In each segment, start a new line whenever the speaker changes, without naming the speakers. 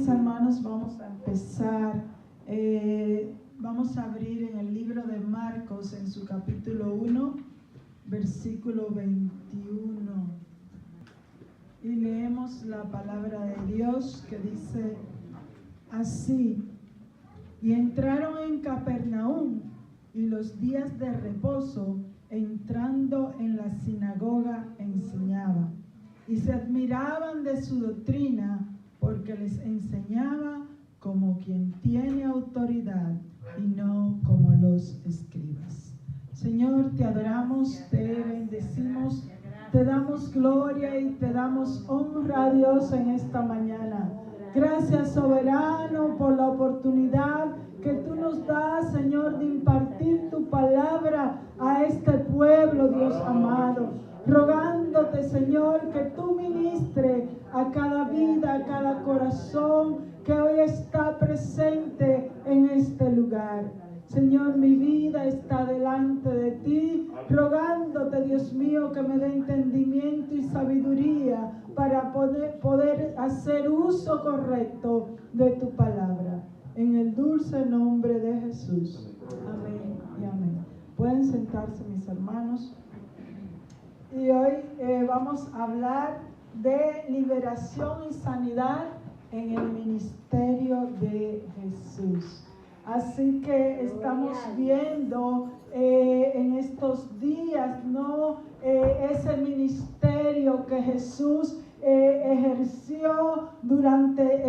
hermanos, vamos a empezar. Vamos a abrir en el libro de Marcos, en su capítulo 1, versículo 21. Y leemos la palabra de Dios que dice así: y entraron en Capernaum, y los días de reposo, entrando en la sinagoga, enseñaba. Y se admiraban de su doctrina, porque les enseñaba como quien tiene autoridad y no como los escribas. Señor, te adoramos, te bendecimos, te damos gloria y te damos honra a Dios en esta mañana. Gracias, soberano, por la oportunidad que tú nos das, Señor, de impartir tu palabra a este pueblo, Dios amado. Rogándote, Señor, que tú ministres a cada vida, a cada corazón que hoy está presente en este lugar. Señor, mi vida está delante de ti, rogándote, Dios mío, que me dé entendimiento y sabiduría para poder hacer uso correcto de tu palabra. En el dulce nombre de Jesús. Amén y amén. Pueden sentarse, mis hermanos. Y hoy vamos a hablar de liberación y sanidad en el ministerio de Jesús. Así que estamos viendo en estos días, ¿no? Ese ministerio que Jesús ejerció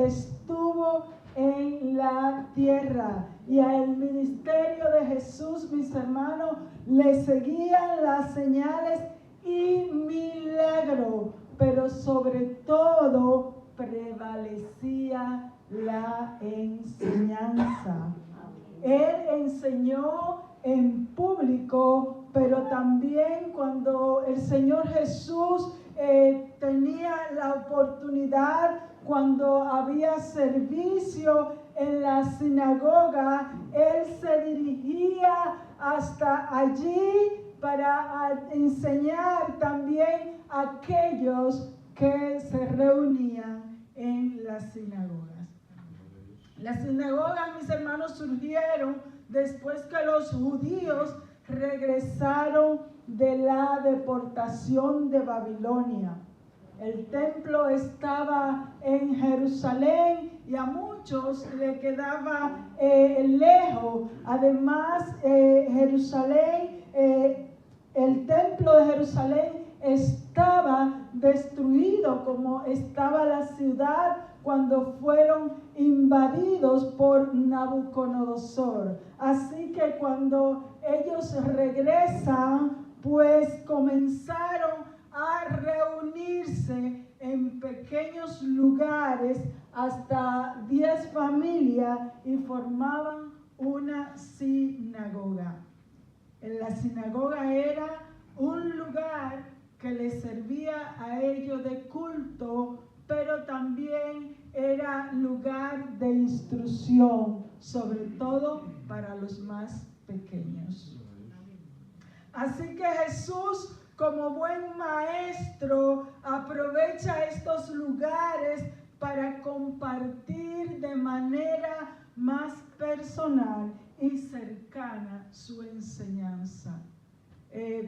estuvo en la tierra. Y al ministerio de Jesús, mis hermanos, le seguían las señales y milagro, pero sobre todo prevalecía la enseñanza. Él enseñó en público, pero también cuando el Señor Jesús tenía la oportunidad, cuando había servicio en la sinagoga, Él se dirigía hasta allí para enseñar también a aquellos que se reunían en las sinagogas. Las sinagogas, mis hermanos, surgieron después que los judíos regresaron de la deportación de Babilonia. El templo estaba en Jerusalén y a muchos le quedaba lejos. Además, Jerusalén, el templo de Jerusalén estaba destruido, como estaba la ciudad cuando fueron invadidos por Nabucodonosor. Así que cuando ellos regresan, pues comenzaron a reunirse en pequeños lugares, hasta 10 familias, y formaban una sinagoga. La sinagoga era un lugar que les servía a ellos de culto, pero también era lugar de instrucción, sobre todo para los más pequeños. Así que Jesús, como buen maestro, aprovecha estos lugares para compartir de manera más personal y cercana su enseñanza.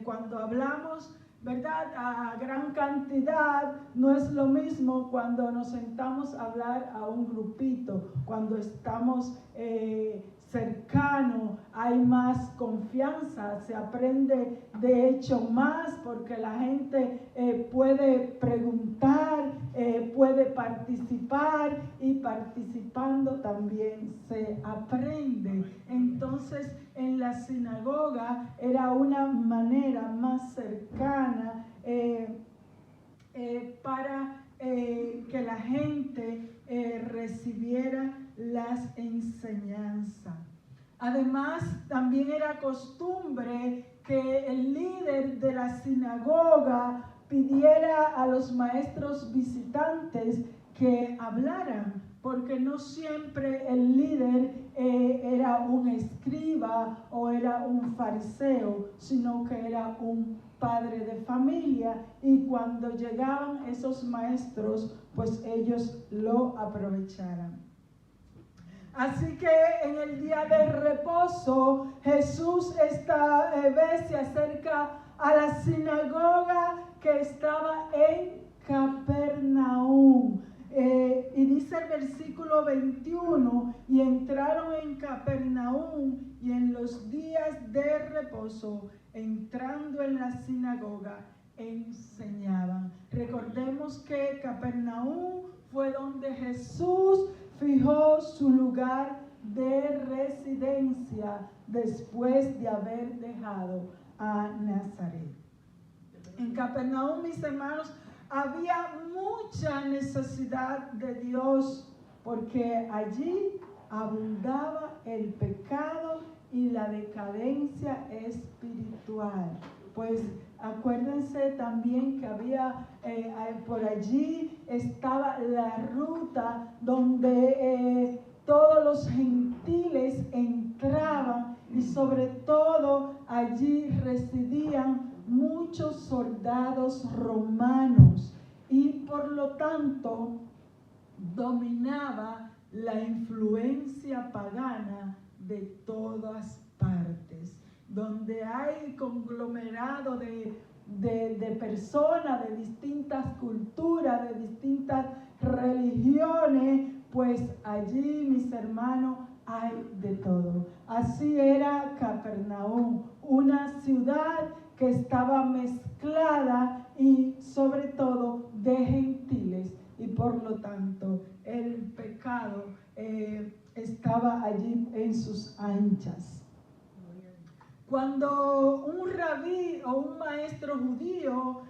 Cuando hablamos, ¿verdad?, a gran cantidad, no es lo mismo cuando nos sentamos a hablar a un grupito. Cuando estamos cercanos, hay más confianza, se aprende de hecho más, porque la gente puede preguntar, puede participar, y participando también se aprende. Entonces, en la sinagoga era una manera más cercana para que la gente recibiera las enseñanzas. Además, también era costumbre que el líder de la sinagoga pidiera a los maestros visitantes que hablaran porque no siempre el líder era un escriba o era un fariseo, sino que era un padre de familia, y cuando llegaban esos maestros, pues ellos lo aprovecharan. Así que en el día de reposo, Jesús se acerca a la sinagoga que estaba en Capernaum. Y dice el versículo 21, y entraron en Capernaum, y en los días de reposo, entrando en la sinagoga, enseñaban. Recordemos que Capernaum fue donde Jesús fijó su lugar de residencia después de haber dejado a Nazaret. En Capernaum, mis hermanos, había mucha necesidad de Dios, porque allí abundaba el pecado y la decadencia espiritual. Pues acuérdense también que había por allí estaba la ruta donde todos los gentiles entraban, y sobre todo allí residían muchos soldados romanos, y por lo tanto dominaba la influencia pagana de todas partes. Donde hay conglomerado de personas de distintas culturas, de distintas religiones, pues allí, mis hermanos, hay de todo. Así era Capernaum, una ciudad que estaba mezclada y sobre todo de gentiles, y por lo tanto el pecado estaba allí en sus anchas. Cuando un rabí o un maestro judío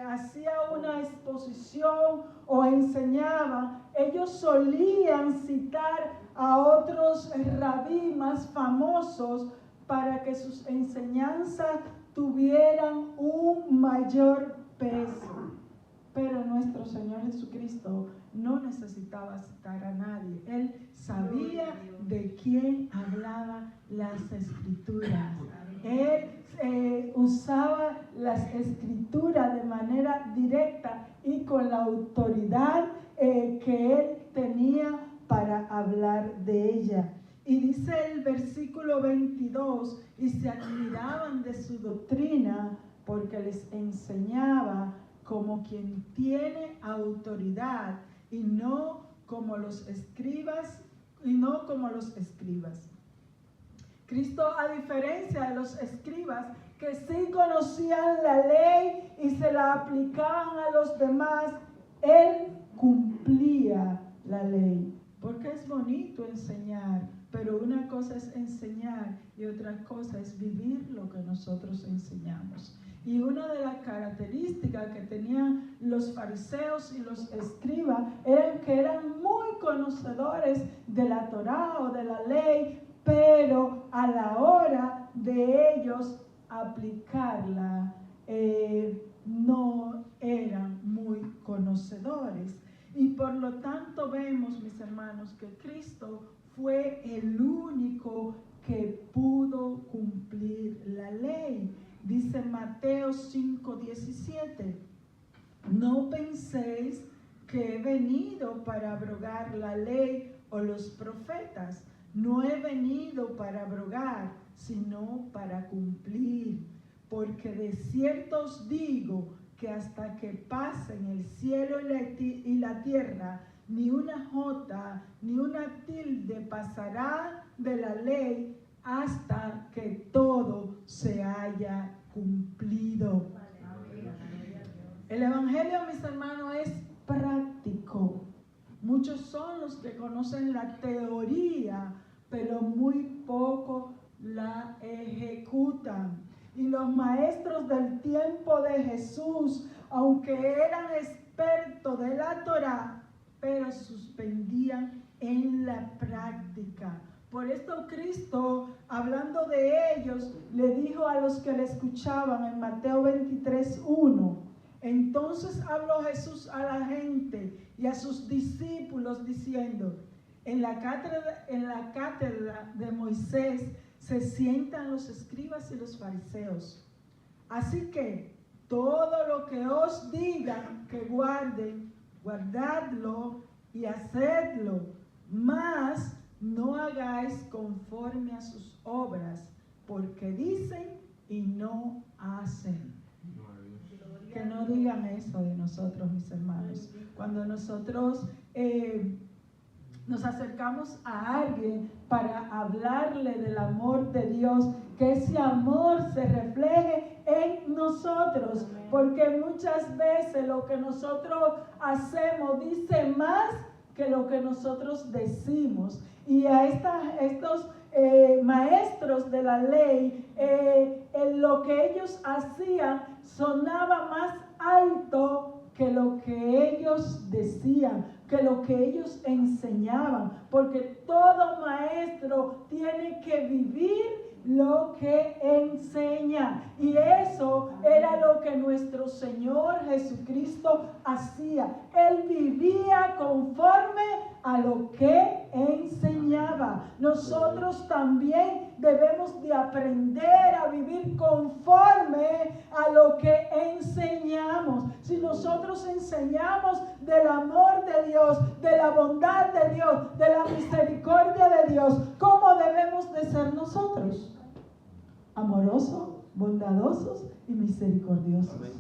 hacía una exposición o enseñaba, ellos solían citar a otros rabí más famosos para que sus enseñanzas tuvieran un mayor peso. Pero nuestro Señor Jesucristo no necesitaba citar a nadie. Él sabía de quién hablaba las Escrituras. Él usaba las Escrituras de manera directa y con la autoridad que Él tenía para hablar de ella. Y dice el versículo 22, y se admiraban de su doctrina, porque les enseñaba como quien tiene autoridad, y no como los escribas. Cristo, a diferencia de los escribas, que sí conocían la ley y se la aplicaban a los demás, Él cumplía la ley. Porque es bonito enseñar, pero una cosa es enseñar y otra cosa es vivir lo que nosotros enseñamos. Y una de las características que tenían los fariseos y los escribas eran que eran muy conocedores de la Torá o de la ley, pero a la hora de ellos aplicarla no eran muy conocedores. Y por lo tanto vemos, mis hermanos, que Cristo fue el único que pudo cumplir la ley. Dice Mateo 5:17, no penséis que he venido para abrogar la ley o los profetas. No he venido para abrogar, sino para cumplir. Porque de cierto os digo que hasta que pasen el cielo y la tierra, ni una jota ni una tilde pasará de la ley hasta que todo se haya cumplido. El evangelio, mis hermanos, es práctico. Muchos son los que conocen la teoría, pero muy poco la ejecutan. Y los maestros del tiempo de Jesús, aunque eran expertos de la Torá, pero suspendían en la práctica. Por esto Cristo, hablando de ellos, le dijo a los que le escuchaban en Mateo 23:1, Entonces habló Jesús a la gente y a sus discípulos diciendo: en la cátedra de Moisés se sientan los escribas y los fariseos. Así que todo lo que os digan que guarden, guardadlo y hacedlo, mas no hagáis conforme a sus obras, porque dicen y no hacen. Que no digan eso de nosotros, mis hermanos. Cuando nosotros nos acercamos a alguien para hablarle del amor de Dios, que ese amor se refleje en nosotros, porque muchas veces lo que nosotros hacemos dice más que lo que nosotros decimos. Y a estos maestros de la ley, en lo que ellos hacían sonaba más alto que lo que ellos decían, que lo que ellos enseñaban, porque todo maestro tiene que vivir lo que enseña, y eso era lo que nuestro Señor Jesucristo hacía. Él vivía conforme a lo que enseñaba. Nosotros también debemos de aprender a vivir conforme a lo que enseñamos. Si nosotros enseñamos del amor de Dios, de la bondad de Dios, de la misericordia de Dios, ¿cómo debemos de ser nosotros? Amorosos, bondadosos y misericordiosos.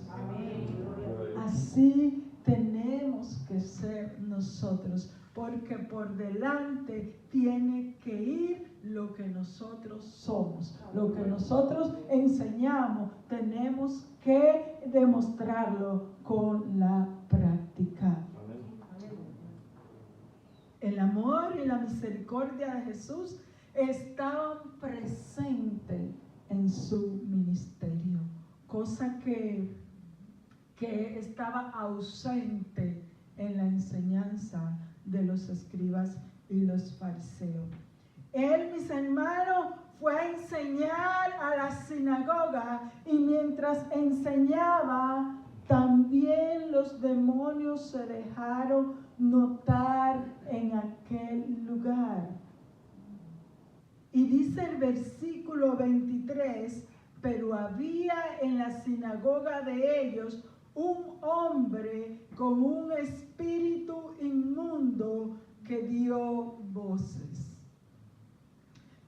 Así tenemos que ser nosotros, porque por delante tiene que ir lo que nosotros somos, lo que nosotros enseñamos. Tenemos que demostrarlo con la práctica. El amor y la misericordia de Jesús estaban presentes en su ministerio, cosa que estaba ausente en la enseñanza de los escribas y los fariseos. Él, mis hermanos, fue a enseñar a la sinagoga, y mientras enseñaba, también los demonios se dejaron notar en aquel lugar. Y dice el versículo 23, pero había en la sinagoga de ellos un hombre con un espíritu inmundo que dio voces.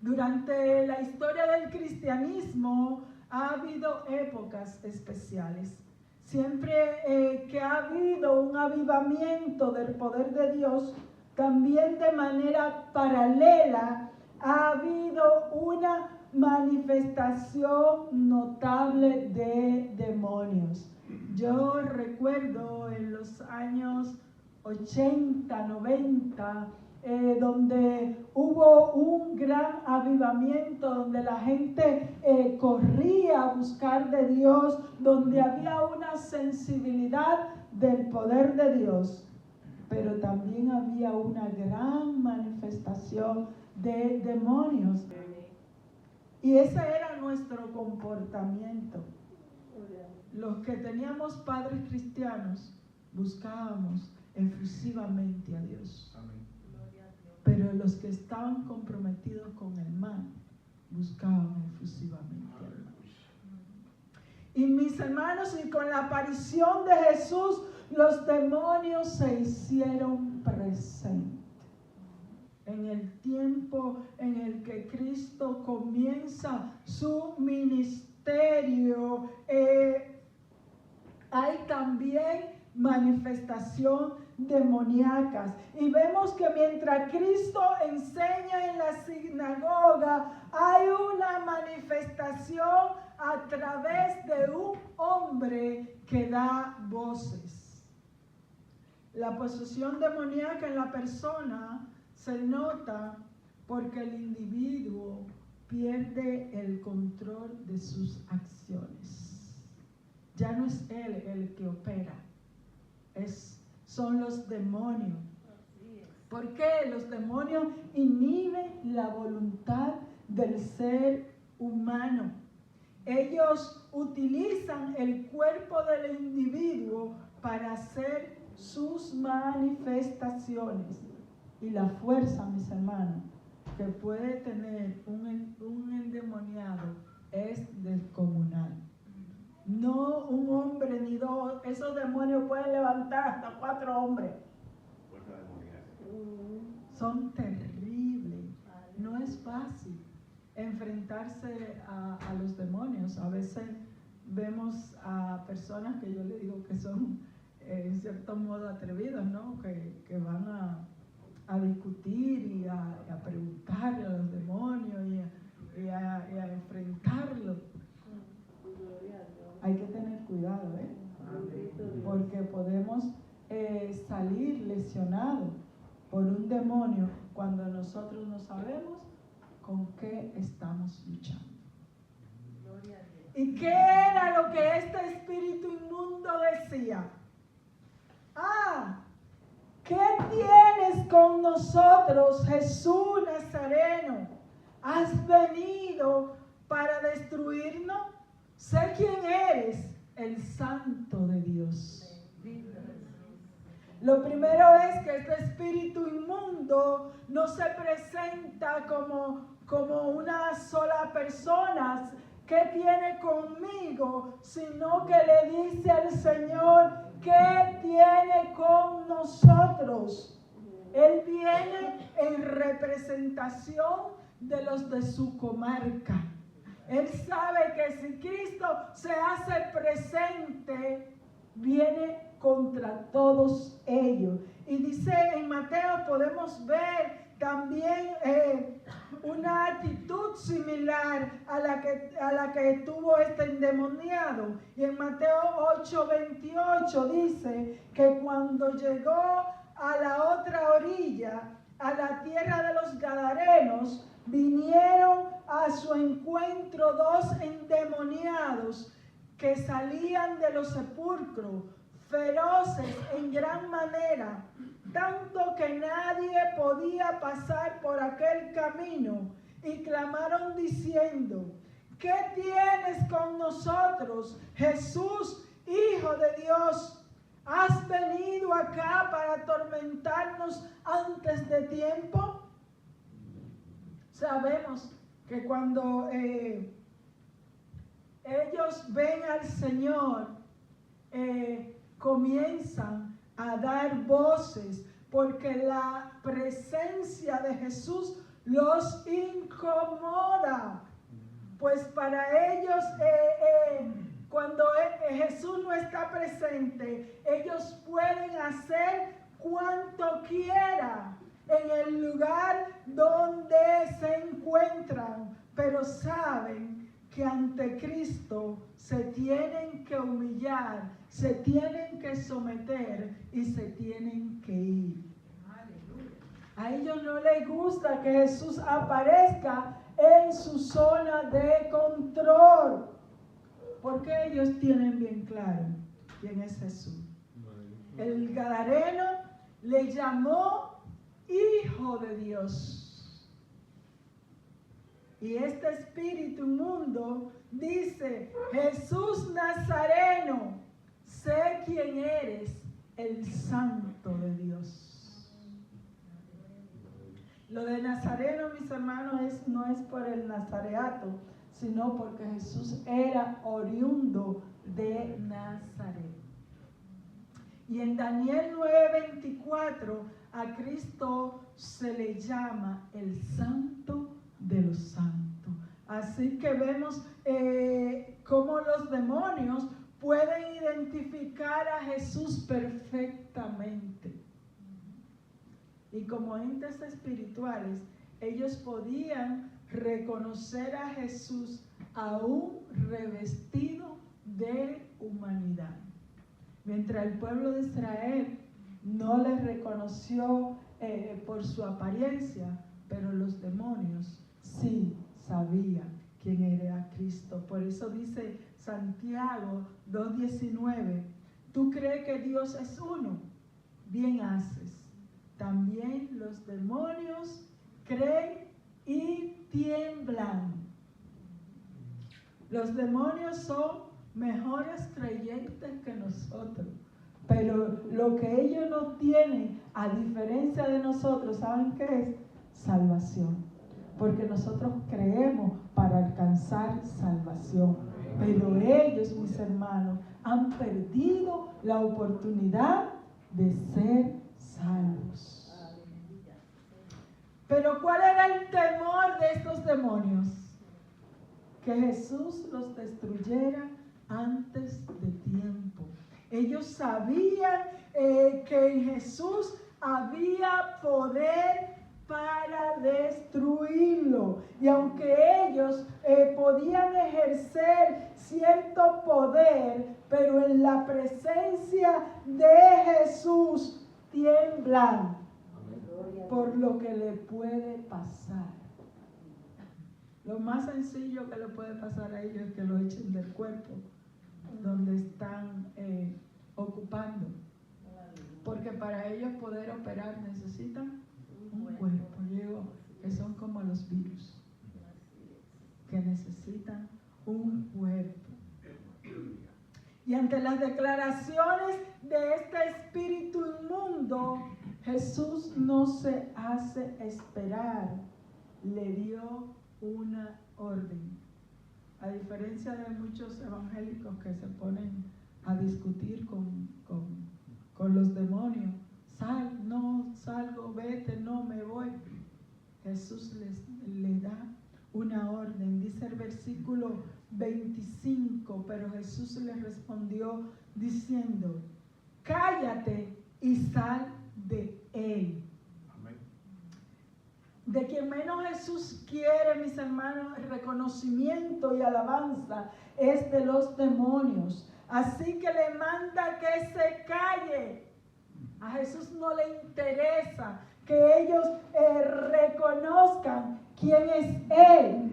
Durante la historia del cristianismo ha habido épocas especiales. Siempre que ha habido un avivamiento del poder de Dios, también de manera paralela ha habido una manifestación notable de demonios. Yo recuerdo en los años 80, 90, donde hubo un gran avivamiento, donde la gente corría a buscar de Dios, donde había una sensibilidad del poder de Dios, pero también había una gran manifestación de demonios. Y ese era nuestro comportamiento. Los que teníamos padres cristianos buscábamos efusivamente a Dios. Pero los que estaban comprometidos con el mal buscaban efusivamente al mal. Y mis hermanos, y con la aparición de Jesús, los demonios se hicieron presentes. En el tiempo en el que Cristo comienza su ministerio, hay también manifestación demoníacas. Y vemos que mientras Cristo enseña en la sinagoga, hay una manifestación a través de un hombre que da voces. La posesión demoníaca en la persona se nota porque el individuo pierde el control de sus acciones. Ya no es él el que opera, son los demonios. ¿Por qué? Los demonios inhiben la voluntad del ser humano. Ellos utilizan el cuerpo del individuo para hacer sus manifestaciones. Y la fuerza, mis hermanos, que puede tener un endemoniado es descomunal. No un hombre ni dos, esos demonios pueden levantar hasta 4 hombres. Son terribles. No es fácil enfrentarse a los demonios. A veces vemos a personas que yo le digo que son en cierto modo atrevidos, ¿no? Que van a discutir y a preguntarle a los demonios y a enfrentarlos. Hay que tener cuidado, porque podemos salir lesionados por un demonio cuando nosotros no sabemos con qué estamos luchando. ¿Y qué era lo que este espíritu inmundo decía? ¿Qué tienes con nosotros, Jesús Nazareno? ¿Has venido para destruirnos? Sé quién eres, el Santo de Dios. Lo primero es que este espíritu inmundo no se presenta como una sola persona que tiene conmigo, sino que le dice al Señor que tiene con nosotros. Él viene en representación de los de su comarca. Él sabe que si Cristo se hace presente, viene contra todos ellos. Y dice en Mateo, podemos ver también una actitud similar a la que tuvo este endemoniado. Y en Mateo 8:28 dice que cuando llegó a la otra orilla, a la tierra de los Gadarenos, vinieron a su encuentro 2 endemoniados que salían de los sepulcros, feroces en gran manera, tanto que nadie podía pasar por aquel camino, y clamaron diciendo: ¿qué tienes con nosotros, Jesús, Hijo de Dios? ¿Has venido acá para atormentarnos antes de tiempo? Sabemos que cuando ellos ven al Señor, comienzan a dar voces, porque la presencia de Jesús los incomoda. Pues para ellos, cuando Jesús no está presente, ellos pueden hacer cuanto quieran en el lugar donde se encuentran, pero saben que ante Cristo se tienen que humillar, se tienen que someter y se tienen que ir. A ellos no les gusta que Jesús aparezca en su zona de control, porque ellos tienen bien claro quién es Jesús. El Gadareno le llamó Hijo de Dios. Y este espíritu inmundo dice: Jesús Nazareno, sé quién eres, el Santo de Dios. Lo de Nazareno, mis hermanos, no es por el nazareato, sino porque Jesús era oriundo de Nazaret. Y en Daniel 9:24 a Cristo se le llama el Santo de los Santos. Así que vemos cómo los demonios pueden identificar a Jesús perfectamente. Y como entes espirituales, ellos podían reconocer a Jesús aún revestido de humanidad. Mientras el pueblo de Israel no le reconoció por su apariencia, pero los demonios sí sabían quién era Cristo. Por eso dice Santiago 2:19, ¿tú crees que Dios es uno? Bien haces. También los demonios creen y tiemblan. Los demonios son mejores creyentes que nosotros, Pero lo que ellos no tienen, a diferencia de nosotros, ¿saben qué es? Salvación. Porque nosotros creemos para alcanzar salvación. Pero ellos, mis hermanos, han perdido la oportunidad de ser salvos. Pero ¿cuál era el temor de estos demonios? Que Jesús los destruyera antes de tiempo. Ellos sabían que en Jesús había poder para destruirlo. Y aunque ellos podían ejercer cierto poder, pero en la presencia de Jesús tiemblan por lo que le puede pasar. Lo más sencillo que le puede pasar a ellos es que lo echen del cuerpo donde están ocupando. Porque para ellos poder operar necesitan un cuerpo. Yo digo que son como los virus, que necesitan un cuerpo. Y ante las declaraciones de este espíritu inmundo, Jesús no se hace esperar. Le dio una orden. A diferencia de muchos evangélicos que se ponen a discutir con los demonios, no salgo, vete, no me voy. Jesús le da una orden. Dice el versículo 25, pero Jesús les respondió diciendo: cállate y sal de él. De quien menos Jesús quiere, mis hermanos, reconocimiento y alabanza es de los demonios. Así que le manda que se calle. A Jesús no le interesa que ellos reconozcan quién es Él.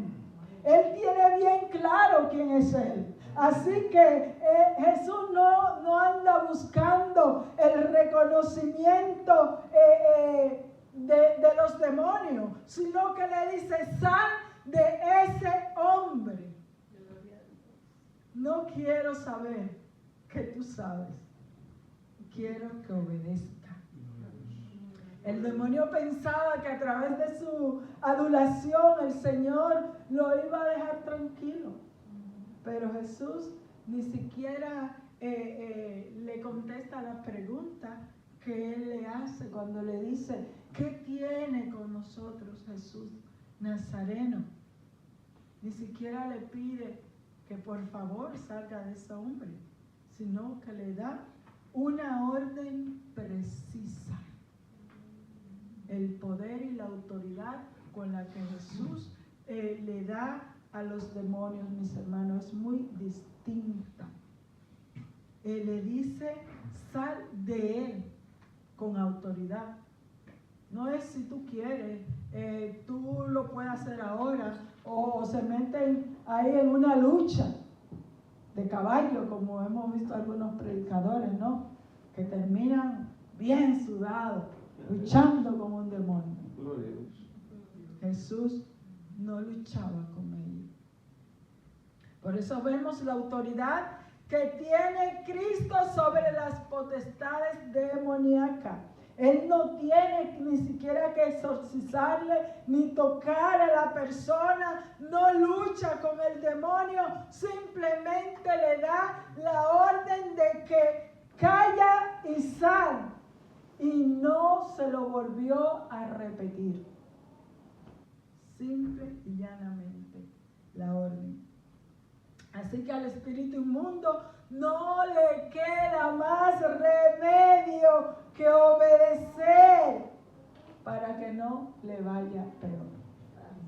Él tiene bien claro quién es Él. Así que Jesús no anda buscando el reconocimiento de los demonios, sino que le dice: sal de ese hombre. No quiero saber que tú sabes, quiero que obedezca. El demonio pensaba que a través de su adulación el Señor lo iba a dejar tranquilo, pero Jesús ni siquiera le contesta la pregunta que él le hace cuando le dice: ¿qué tiene con nosotros Jesús Nazareno? Ni siquiera le pide que por favor salga de ese hombre, sino que le da una orden precisa. El poder y la autoridad con la que Jesús le da a los demonios, mis hermanos, es muy distinta. Le dice: sal de él, con autoridad. No es si tú quieres, tú lo puedes hacer ahora, o se meten ahí en una lucha de caballo, como hemos visto algunos predicadores, ¿no? Que terminan bien sudados, luchando con un demonio. Jesús no luchaba con ellos. Por eso vemos la autoridad que tiene Cristo sobre las potestades demoníacas. Él no tiene ni siquiera que exorcizarle ni tocar a la persona, no lucha con el demonio, simplemente le da la orden de que calla y sal, y no se lo volvió a repetir. Simple y llanamente la orden. Así que al espíritu inmundo no le queda más remedio que obedecer para que no le vaya peor.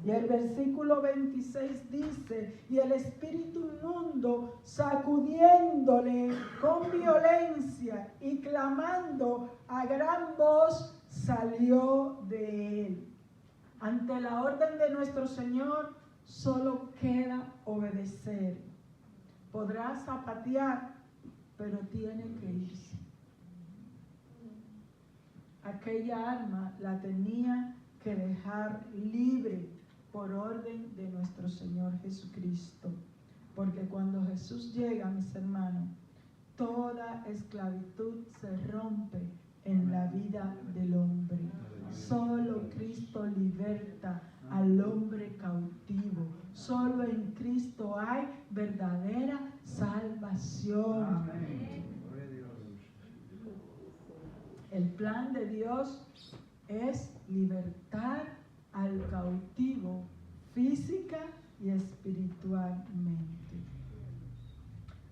Y el versículo 26 dice: y el espíritu inmundo, sacudiéndole con violencia y clamando a gran voz, salió de él. Ante la orden de nuestro Señor solo queda obedecer. Podrá zapatear, pero tiene que irse. Aquella alma la tenía que dejar libre por orden de nuestro Señor Jesucristo. Porque cuando Jesús llega, mis hermanos, toda esclavitud se rompe en la vida del hombre. Solo Cristo liberta al hombre cautivo. Solo en Cristo hay verdadera salvación. El plan de Dios es libertar al cautivo física y espiritualmente.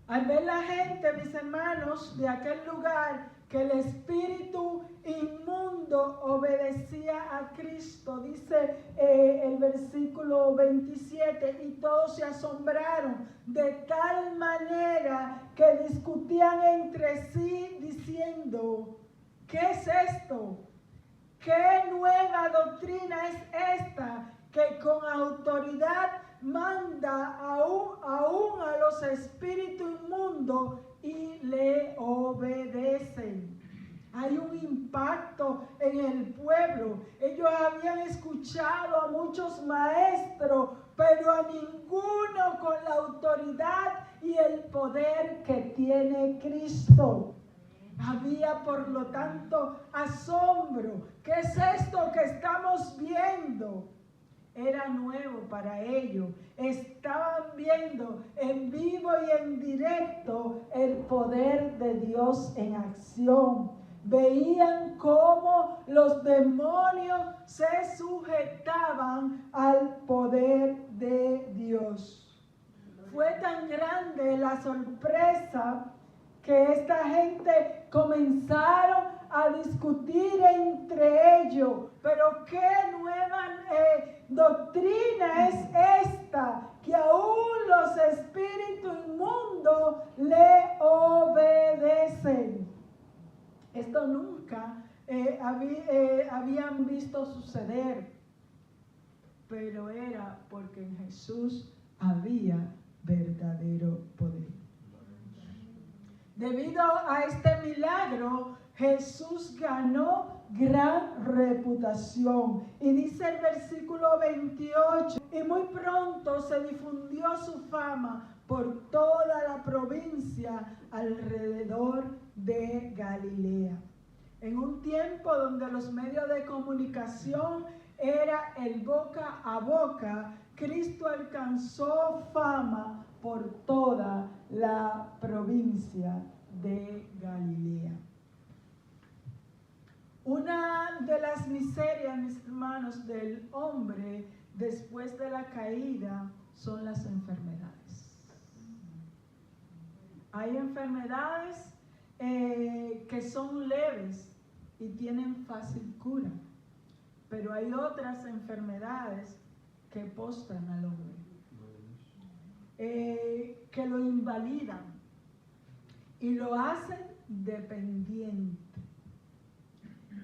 Al ver la gente, mis hermanos, de aquel lugar, que el espíritu inmundo obedecía a Cristo, dice el versículo 27, y todos se asombraron de tal manera que discutían entre sí diciendo: ¿qué es esto? ¿Qué nueva doctrina es esta que con autoridad manda aún a los espíritus inmundos y le obedecen? Hay un impacto en el pueblo. Ellos habían escuchado a muchos maestros, pero a ninguno con la autoridad y el poder que tiene Cristo. Había, por lo tanto, asombro. ¿Qué es esto que estamos viendo? Era nuevo para ellos. Estaban viendo en vivo y en directo el poder de Dios en acción. Veían cómo los demonios se sujetaban al poder de Dios. Fue tan grande la sorpresa que esta gente comenzaron a discutir entre ellos. Pero qué nueva doctrina es esta, que aún los espíritus inmundos le obedecen. Esto nunca habían visto suceder, pero era porque en Jesús había verdadero poder. Debido a este milagro, Jesús ganó gran reputación. Y dice el versículo 28, y muy pronto se difundió su fama por toda la provincia alrededor de Galilea. En un tiempo donde los medios de comunicación era el boca a boca, Cristo alcanzó fama por toda la provincia de Galilea. Una de las miserias, mis hermanos, del hombre después de la caída son las enfermedades. Hay enfermedades que son leves y tienen fácil cura, pero hay otras enfermedades que postran al hombre, que lo invalidan y lo hacen dependiente.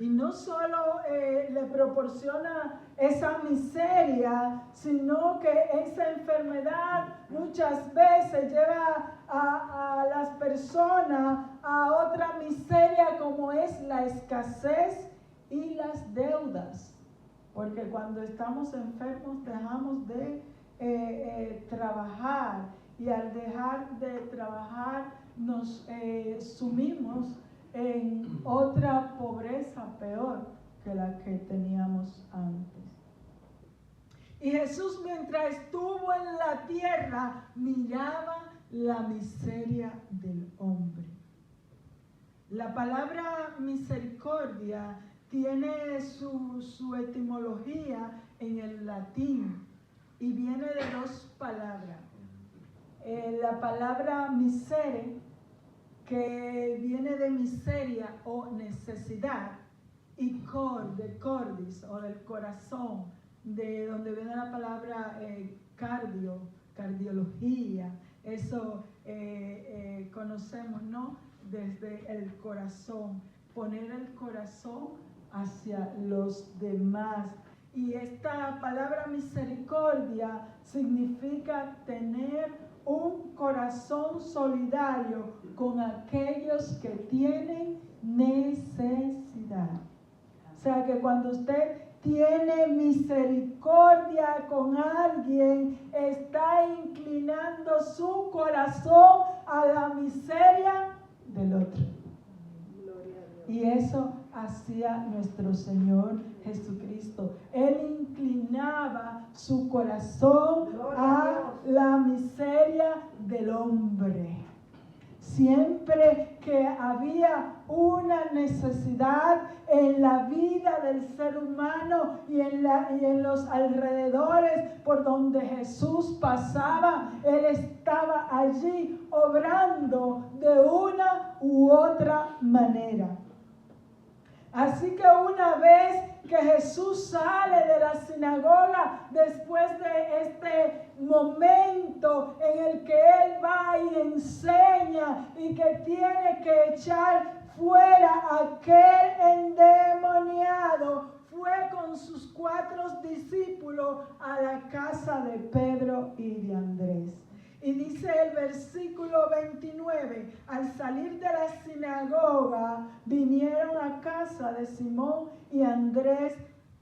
Y no solo le proporciona esa miseria, sino que esa enfermedad muchas veces lleva a las personas a otra miseria, como es la escasez y las deudas. Porque cuando estamos enfermos dejamos de trabajar, y al dejar de trabajar nos sumimos en otra pobreza peor que la que teníamos antes. Y Jesús, mientras estuvo en la tierra, miraba la miseria del hombre. La palabra misericordia tiene su etimología en el latín y viene de dos palabras. La palabra misere, que viene de miseria o necesidad, y de cordis, o del corazón, de donde viene la palabra cardiología. Eso conocemos, ¿no? Desde el corazón, poner el corazón hacia los demás. Y esta palabra misericordia significa tener un corazón solidario con aquellos que tienen necesidad. O sea que cuando usted tiene misericordia con alguien, está inclinando su corazón a la miseria del otro. Y eso hacía nuestro Señor Jesucristo. Él inclinaba su corazón a la miseria del hombre. Siempre que había una necesidad en la vida del ser humano y en los alrededores por donde Jesús pasaba, Él estaba allí obrando de una u otra manera. Así que una vez que Jesús sale de la sinagoga, después de este momento en el que Él va y enseña y que tiene que echar fuera a aquel endemoniado, fue con sus 4 discípulos a la casa de Pedro y de Andrés. Y dice el versículo 29, al salir de la sinagoga, vinieron a casa de Simón y Andrés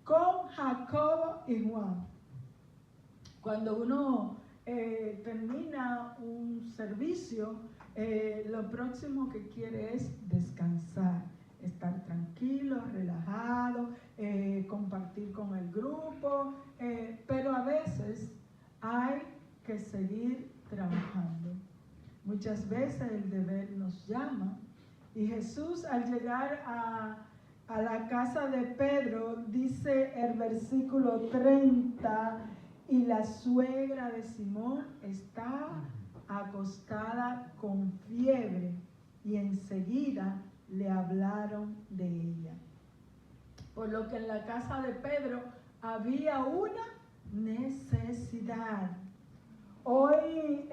con Jacobo y Juan. Cuando uno termina un servicio, lo próximo que quiere es descansar, estar tranquilo, relajado, compartir con el grupo, pero a veces hay que seguir trabajando. Muchas veces el deber nos llama y Jesús, al llegar a la casa de Pedro, dice el versículo 30, y la suegra de Simón estaba acostada con fiebre, y enseguida le hablaron de ella. Por lo que en la casa de Pedro había una necesidad. Hoy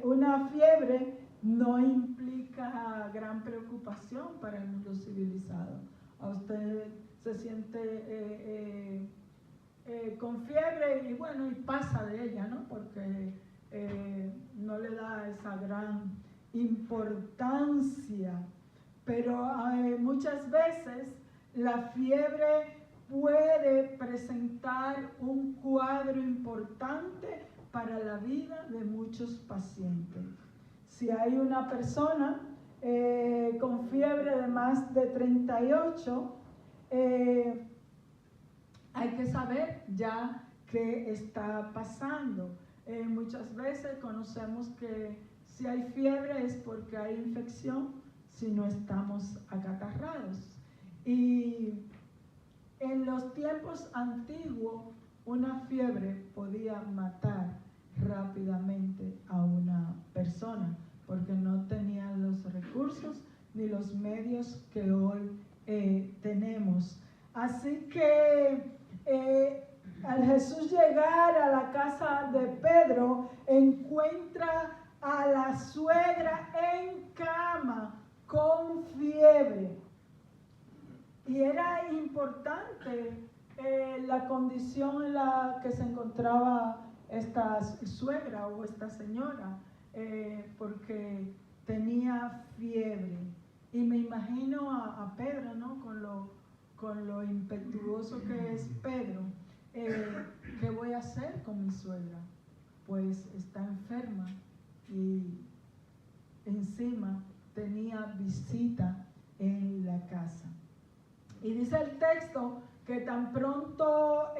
una fiebre no implica gran preocupación para el mundo civilizado. A usted se siente con fiebre y bueno, y pasa de ella, ¿no? Porque no le da esa gran importancia. Pero muchas veces la fiebre puede presentar un cuadro importante para la vida de muchos pacientes. Si hay una persona con fiebre de más de 38, hay que saber ya qué está pasando. Muchas veces conocemos que si hay fiebre es porque hay infección, si no estamos acatarrados. Y en los tiempos antiguos, una fiebre podía matar rápidamente a una persona, porque no tenían los recursos ni los medios que hoy tenemos. Así que al Jesús llegar a la casa de Pedro, encuentra a la suegra en cama con fiebre. Y era importante la condición en la que se encontraba esta suegra o esta señora, porque tenía fiebre. Y me imagino a Pedro, ¿no? Con lo impetuoso que es Pedro. ¿Qué voy a hacer con mi suegra? Pues está enferma y encima tenía visita en la casa. Y dice el texto que tan pronto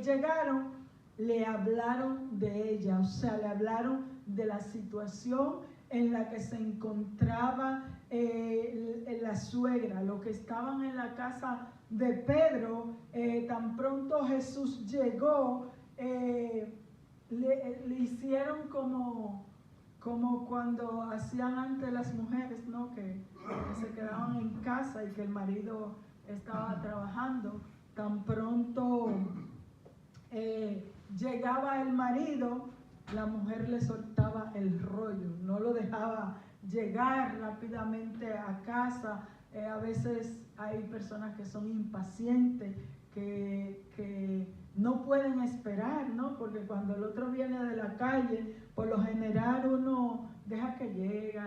llegaron, le hablaron de ella, o sea, le hablaron de la situación en la que se encontraba la suegra. Los que estaban en la casa de Pedro, tan pronto Jesús llegó, le hicieron como cuando hacían antes las mujeres, ¿no? Que se quedaban en casa y que el marido estaba trabajando. Tan pronto llegaba el marido, la mujer le soltaba el rollo, no lo dejaba llegar rápidamente a casa. A veces hay personas que son impacientes, que no pueden esperar, ¿no? Porque cuando el otro viene de la calle, por lo general uno deja que llegue,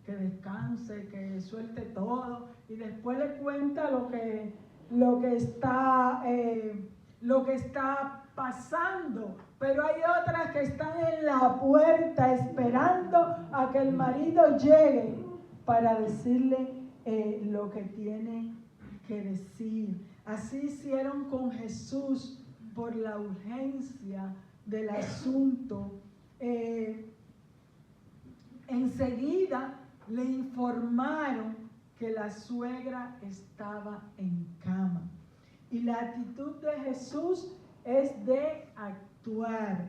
que descanse, que suelte todo, y después le cuenta lo que está pasando. Pero hay otras que están en la puerta esperando a que el marido llegue para decirle lo que tiene que decir. Así hicieron con Jesús por la urgencia del asunto. Enseguida le informaron que la suegra estaba en cama. Y la actitud de Jesús es de actuar.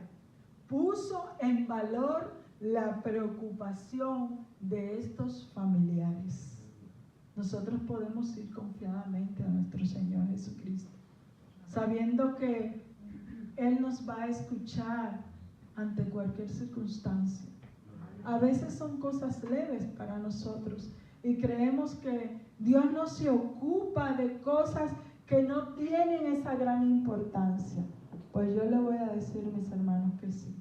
Puso en valor la preocupación de estos familiares. Nosotros podemos ir confiadamente a nuestro Señor Jesucristo, sabiendo que Él nos va a escuchar ante cualquier circunstancia. A veces son cosas leves para nosotros y creemos que Dios no se ocupa de cosas que no tienen esa gran importancia. Pues yo le voy a decir, mis hermanos, que sí.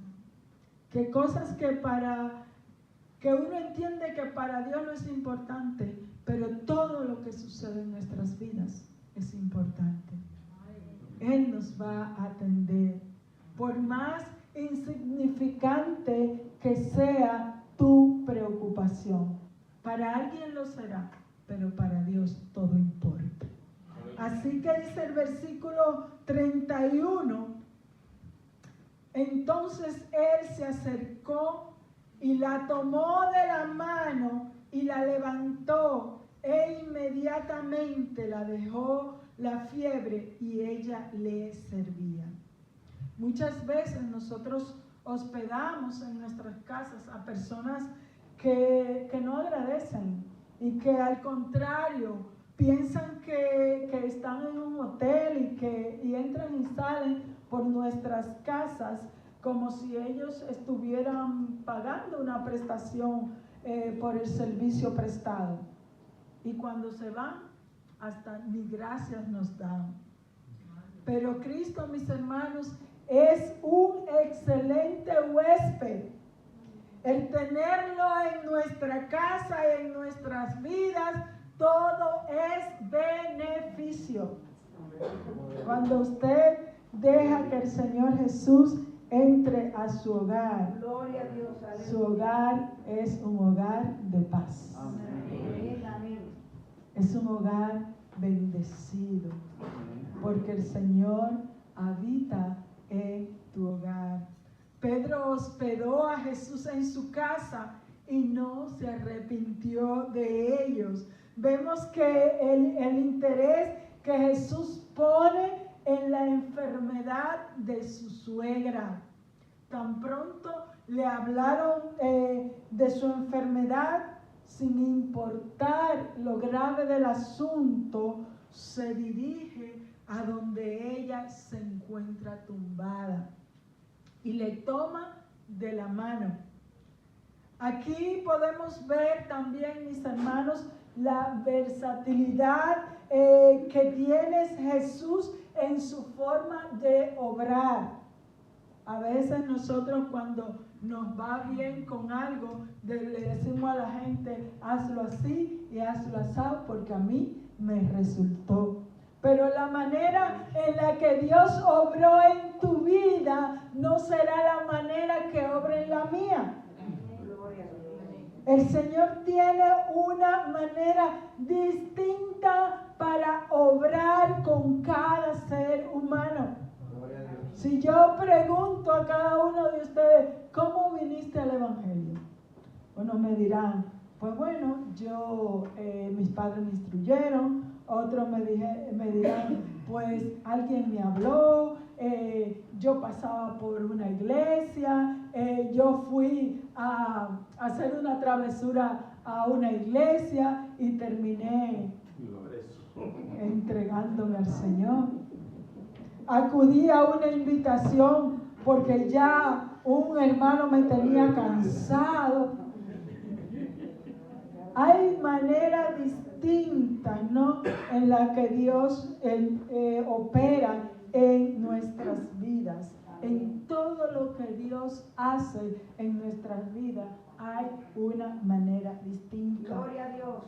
Que cosas que uno entiende que para Dios no es importante, pero todo lo que sucede en nuestras vidas es importante. Él nos va a atender. Por más insignificante que sea tu preocupación. Para alguien lo será, pero para Dios todo importa. Así que dice el versículo 31, entonces él se acercó y la tomó de la mano y la levantó, e inmediatamente la dejó la fiebre y ella le servía. Muchas veces nosotros hospedamos en nuestras casas a personas que no agradecen y que al contrario piensan que están en un hotel y entran y salen por nuestras casas como si ellos estuvieran pagando una prestación por el servicio prestado. Y cuando se van, hasta ni gracias nos dan. Pero Cristo, mis hermanos, es un excelente huésped. El tenerlo en nuestra casa y en nuestras vidas, todo es beneficio. Cuando usted deja que el Señor Jesús entre a su hogar,
gloria a Dios,
su hogar es un hogar de paz.
amén.
Es un hogar bendecido, porque el Señor habita en tu hogar. Pedro hospedó a Jesús en su casa y no se arrepintió de ellos. Vemos que el interés que Jesús pone en la enfermedad de su suegra. Tan pronto le hablaron de su enfermedad, sin importar lo grave del asunto, se dirige a donde ella se encuentra tumbada y le toma de la mano. Aquí podemos ver también, mis hermanos, la versatilidad que tiene Jesús en su forma de obrar. A veces nosotros cuando nos va bien con algo, le decimos a la gente, hazlo así y hazlo así, porque a mí me resultó. Pero la manera en la que Dios obró en tu vida no será la manera que obre en la mía. El Señor tiene una manera distinta para obrar con cada ser humano. Si yo pregunto a cada uno de ustedes, ¿cómo viniste al Evangelio? Unos me dirán, pues bueno, mis padres me instruyeron. Otros me dirán, pues alguien me habló, yo pasaba por una iglesia, yo fui a hacer una travesura a una iglesia y terminé entregándome al Señor. Acudí a una invitación porque ya un hermano me tenía cansado. Hay maneras distintas, ¿no?, en la que Dios opera en nuestras vidas. En todo lo que Dios hace en nuestras vidas hay una manera distinta.
Gloria a Dios.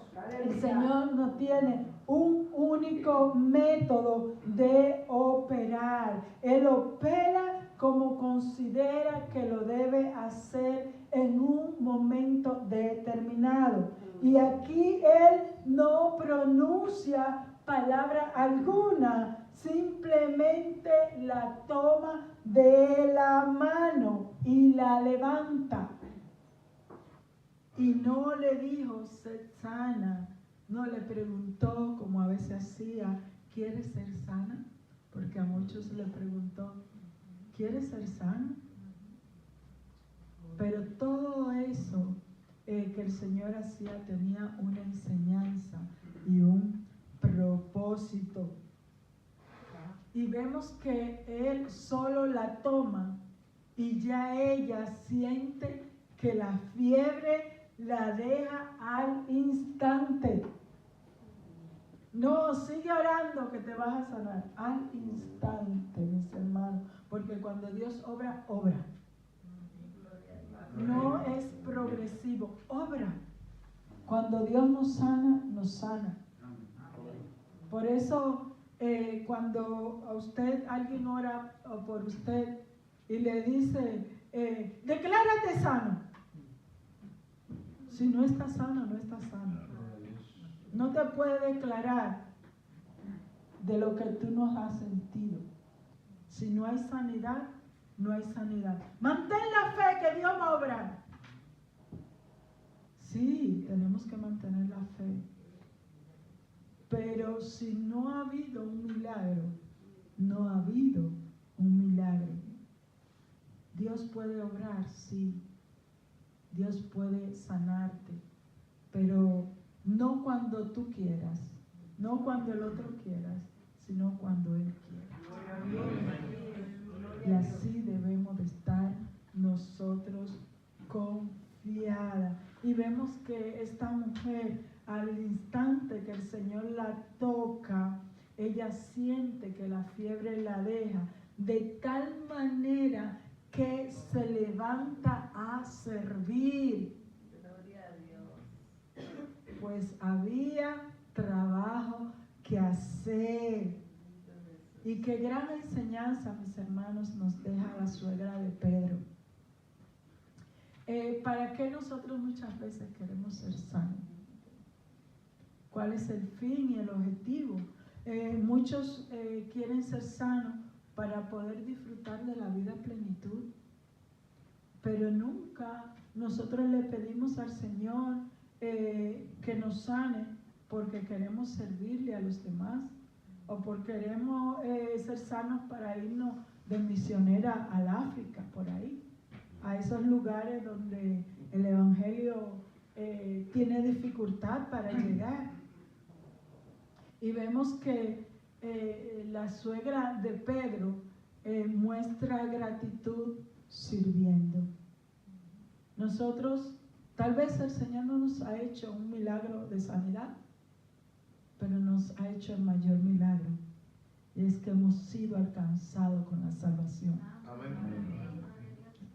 El Señor no tiene un único método de operar. Él opera como considera que lo debe hacer en un momento determinado. Y aquí él no pronuncia palabra alguna, simplemente la toma de la mano y la levanta. Y no le dijo, sed sana. No le preguntó, como a veces hacía, ¿quieres ser sana? Porque a muchos le preguntó, ¿quieres ser sana? Pero todo eso que el Señor hacía tenía una enseñanza y un propósito. Y vemos que Él solo la toma y ya ella siente que la fiebre la deja al instante. No, sigue orando que te vas a sanar. Al instante, mis hermanos. Porque cuando Dios obra, obra. No es progresivo, obra. Cuando Dios nos sana, nos sana. Por eso, cuando a usted, alguien ora por usted y le dice, declárate sano. Si no está sano, no está sano. No te puede declarar de lo que tú no has sentido. Si no hay sanidad, no hay sanidad. Mantén la fe que Dios va a obrar. Sí, tenemos que mantener la fe. Pero si no ha habido un milagro, no ha habido un milagro. Dios puede obrar, sí. Dios puede sanarte, pero no cuando tú quieras, no cuando el otro quiera, sino cuando Él quiera. Y así debemos de estar nosotros confiadas. Y vemos que esta mujer, al instante que el Señor la toca, ella siente que la fiebre la deja, de tal manera que se levanta a servir.
Gloria a Dios.
Pues había trabajo que hacer. Y qué gran enseñanza, mis hermanos, nos deja la suegra de Pedro. ¿Para qué nosotros muchas veces queremos ser sanos? ¿Cuál es el fin y el objetivo? Muchos quieren ser sanos para poder disfrutar de la vida a plenitud. Pero nunca nosotros le pedimos al Señor que nos sane porque queremos servirle a los demás o porque queremos ser sanos para irnos de misionera al África, por ahí, a esos lugares donde el Evangelio tiene dificultad para llegar. Y vemos que la suegra de Pedro muestra gratitud sirviendo. Nosotros, tal vez el Señor no nos ha hecho un milagro de sanidad, pero nos ha hecho el mayor milagro, y es que hemos sido alcanzados con la salvación.
Amén.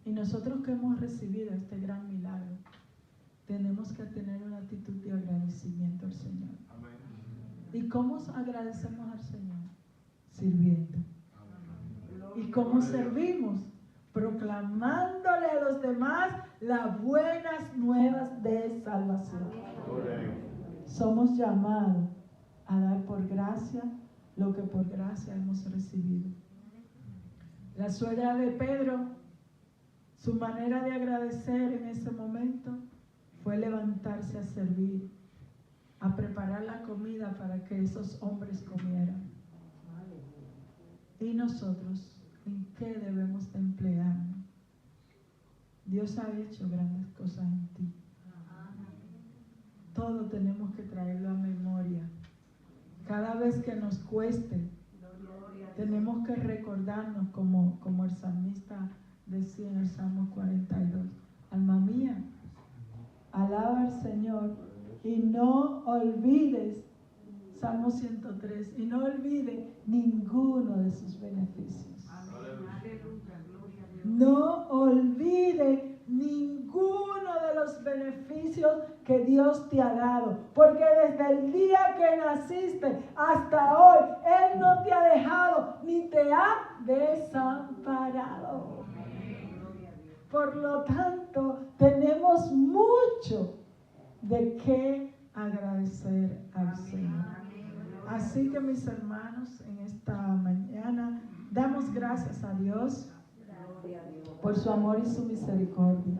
Y nosotros que hemos recibido este gran milagro, tenemos que tener una actitud de agradecimiento al Señor.
Amén.
¿Y cómo agradecemos al Señor? Sirviendo. ¿Y cómo servimos? Proclamándole a los demás las buenas nuevas de salvación. Somos llamados a dar por gracia lo que por gracia hemos recibido. La suegra de Pedro, su manera de agradecer en ese momento fue levantarse a servir, a preparar la comida para que esos hombres comieran. ¿Y nosotros en qué debemos de emplearnos? Dios ha hecho grandes cosas en ti. Todo tenemos que traerlo a memoria. Cada vez que nos cueste, tenemos que recordarnos, como el salmista decía en el Salmo 42, alma mía, alaba al Señor y no olvides, Salmo 103, y no olvides ninguno de sus beneficios. No olvide ninguno de los beneficios que Dios te ha dado, porque desde el día que naciste hasta hoy, Él no te ha dejado ni te ha desamparado. Oh. Por lo tanto, tenemos mucho de qué agradecer al Señor. Así que, mis hermanos, en esta mañana damos gracias a Dios por su amor y su misericordia.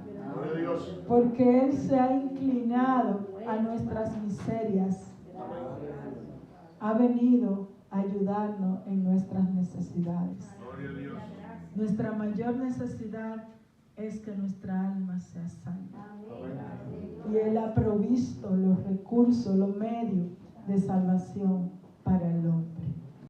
Porque Él se ha inclinado a nuestras miserias. Ha venido a ayudarnos en nuestras necesidades. Nuestra mayor necesidad es que nuestra alma sea salva. Y Él ha provisto los recursos, los medios de salvación para el hombre.